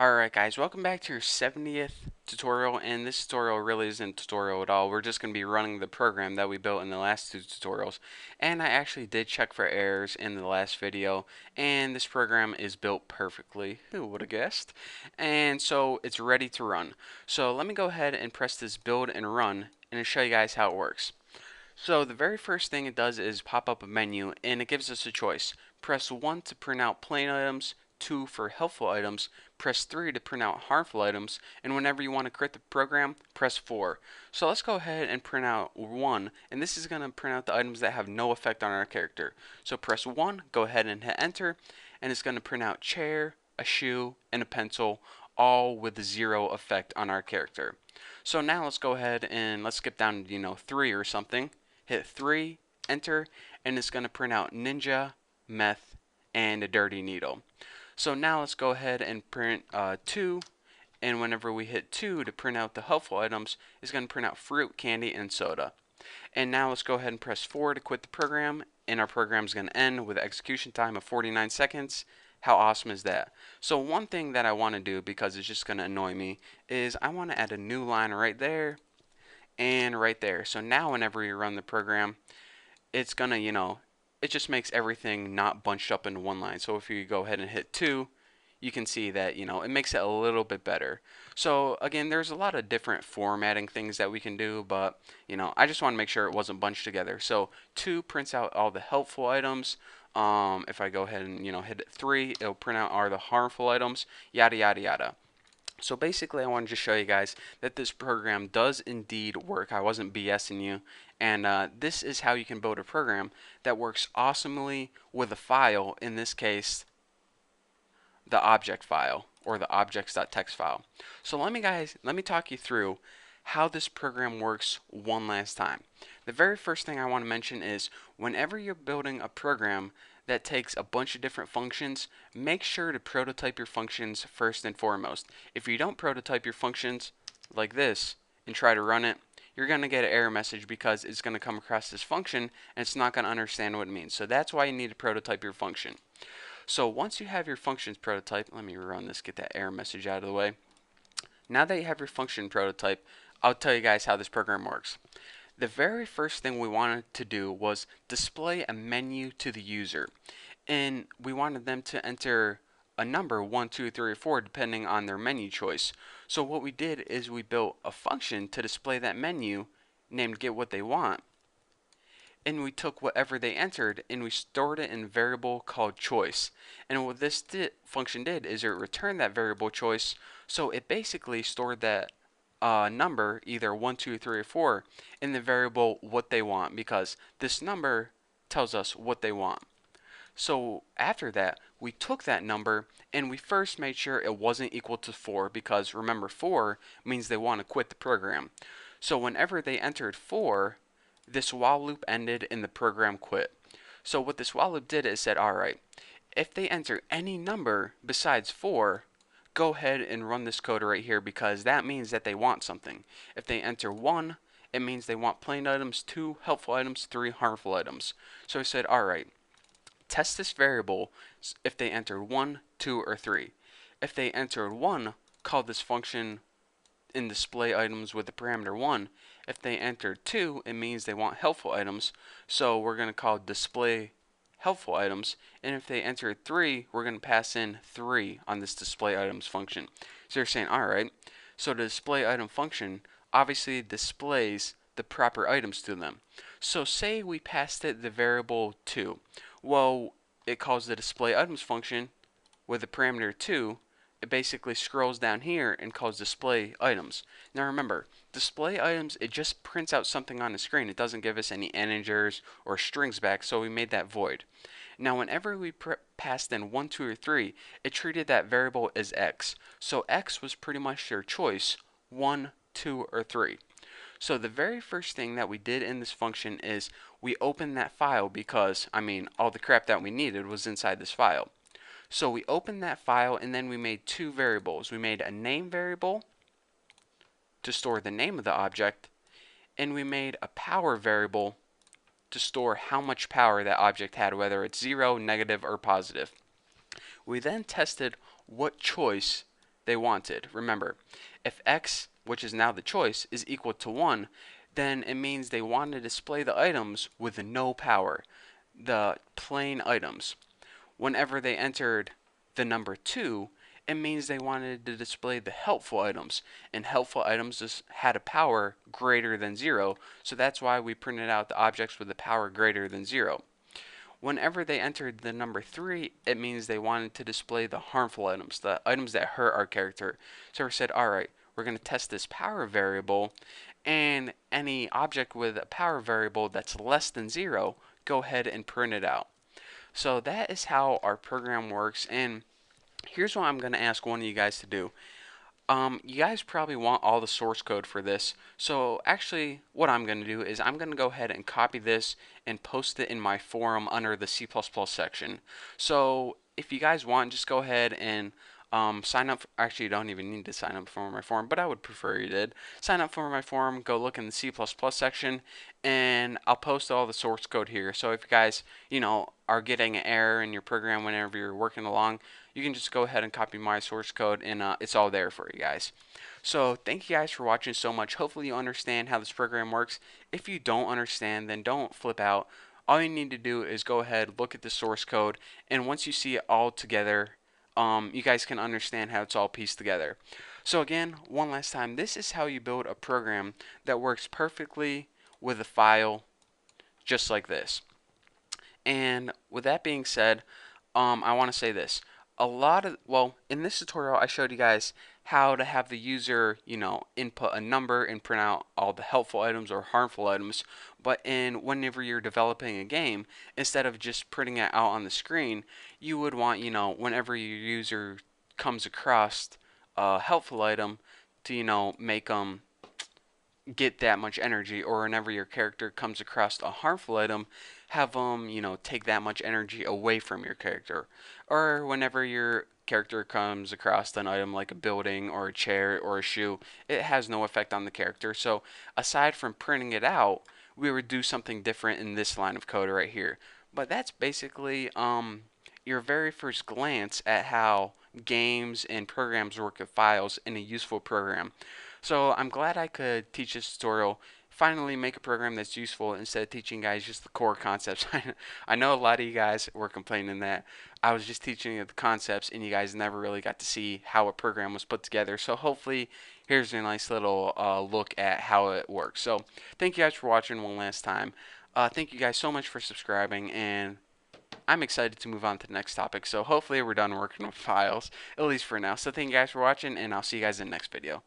Alright guys, welcome back to your 70th tutorial, and this tutorial really isn't a tutorial at all. We're just going to be running the program that we built in the last two tutorials, and I actually did check for errors in the last video, and this program is built perfectly. Who would have guessed? And so it's ready to run. So let me go ahead and press this build and run, and show you guys how it works. So the very first thing it does is pop up a menu, and it gives us a choice. Press 1 to print out plain items, 2 for helpful items, press 3 to print out harmful items, and whenever you want to quit the program, press 4. So let's go ahead and print out 1, and this is going to print out the items that have no effect on our character. So press 1, go ahead and hit enter, and it's going to print out chair, a shoe, and a pencil, all with 0 effect on our character. So now let's go ahead and let's skip down to 3 or something. Hit 3, enter, and it's going to print out ninja, meth, and a dirty needle. So now let's go ahead and print 2, and whenever we hit 2 to print out the helpful items, it's going to print out fruit, candy, and soda. And now let's go ahead and press 4 to quit the program, and our program is going to end with an execution time of 49 seconds. How awesome is that? So one thing that I want to do, because it's just going to annoy me, is I want to add a new line right there and right there. So now whenever you run the program, it's going to, it just makes everything not bunched up into one line. So if you go ahead and hit 2, you can see that, it makes it a little bit better. So again, there's a lot of different formatting things that we can do, but, I just want to make sure it wasn't bunched together. So 2 prints out all the helpful items. If I go ahead and, hit 3, it'll print out all the harmful items, yada, yada, yada. So basically, I wanted to show you guys that this program does indeed work. I wasn't BSing you. And this is how you can build a program that works awesomely with a file, in this case, the object file or the objects.txt file. So let me talk you through how this program works one last time. The very first thing I want to mention is whenever you're building a program that takes a bunch of different functions, make sure to prototype your functions first and foremost. If you don't prototype your functions like this and try to run it, you're going to get an error message because it's going to come across this function and it's not going to understand what it means. So that's why you need to prototype your function. So once you have your functions prototype, let me run this, get that error message out of the way. Now that you have your function prototype, I'll tell you guys how this program works. The very first thing we wanted to do was display a menu to the user. And we wanted them to enter a number 1, 2, 3, or 4 depending on their menu choice. So what we did is we built a function to display that menu named getWhatTheyWant, and we took whatever they entered and we stored it in a variable called choice. And what this function did is it returned that variable choice, so it basically stored that number, either 1, 2, 3, or 4, in the variable what they want, because this number tells us what they want. So after that, we took that number and we first made sure it wasn't equal to 4, because remember 4 means they want to quit the program. So whenever they entered 4, this while loop ended and the program quit. So what this while loop did is said, alright, if they enter any number besides 4, go ahead and run this code right here, because that means that they want something. If they enter 1, it means they want plain items, 2 helpful items, 3 harmful items. So I said, alright, test this variable if they enter 1, 2, or 3. If they entered 1, call this function in display items with the parameter 1. If they enter 2, it means they want helpful items, so we're going to call display helpful items. And if they enter 3, we're going to pass in 3 on this display items function. So you're saying, alright, so the display item function obviously displays the proper items to them. So say we passed it the variable 2. Well, it calls the display items function with the parameter 2. It basically scrolls down here and calls display items. Now remember, display items, it just prints out something on the screen. It doesn't give us any integers or strings back, so we made that void. Now whenever we passed in 1, 2, or 3, it treated that variable as x. So x was pretty much their choice, 1, 2, or 3. So the very first thing that we did in this function is we opened that file, because, all the crap that we needed was inside this file. So we opened that file and then we made 2 variables. We made a name variable to store the name of the object, and we made a power variable to store how much power that object had, whether it's 0, negative, or positive. We then tested what choice they wanted. Remember, if x, which is now the choice, is equal to 1, then it means they want to display the items with no power, the plain items. Whenever they entered the number 2, it means they wanted to display the helpful items, and helpful items just had a power greater than 0, so that's why we printed out the objects with a power greater than 0. Whenever they entered the number 3, it means they wanted to display the harmful items, the items that hurt our character. So we said, alright, we're going to test this power variable, and any object with a power variable that's less than 0, go ahead and print it out. So that is how our program works, and here's what I'm going to ask one of you guys to do. You guys probably want all the source code for this, so actually what I'm going to do is I'm going to go ahead and copy this and post it in my forum under the C++ section. So if you guys want, just go ahead and sign up. Actually, you don't even need to sign up for my forum, but I would prefer you did. Sign up for my forum, go look in the C++ section, and I'll post all the source code here. So if you guys, are getting an error in your program whenever you're working along, you can just go ahead and copy my source code, and it's all there for you guys. So thank you guys for watching so much. Hopefully you understand how this program works. If you don't understand, then don't flip out. All you need to do is go ahead, look at the source code, and once you see it all together, you guys can understand how it's all pieced together. So again, one last time, this is how you build a program that works perfectly with a file just like this. And with that being said, I want to say this. In this tutorial, I showed you guys how to have the user, input a number and print out all the helpful items or harmful items. But whenever you're developing a game, instead of just printing it out on the screen, you would want, whenever your user comes across a helpful item to, make them get that much energy, or whenever your character comes across a harmful item, have them, take that much energy away from your character. Or whenever your character comes across an item like a building or a chair or a shoe, it has no effect on the character. So aside from printing it out, we would do something different in this line of code right here. But that's basically your very first glance at how games and programs work with files in a useful program. So I'm glad I could teach this tutorial, finally make a program that's useful instead of teaching guys just the core concepts. I know a lot of you guys were complaining that I was just teaching you the concepts and you guys never really got to see how a program was put together. So hopefully here's a nice little look at how it works. So thank you guys for watching one last time. Thank you guys so much for subscribing, and I'm excited to move on to the next topic. So hopefully we're done working with files, at least for now. So thank you guys for watching, and I'll see you guys in the next video.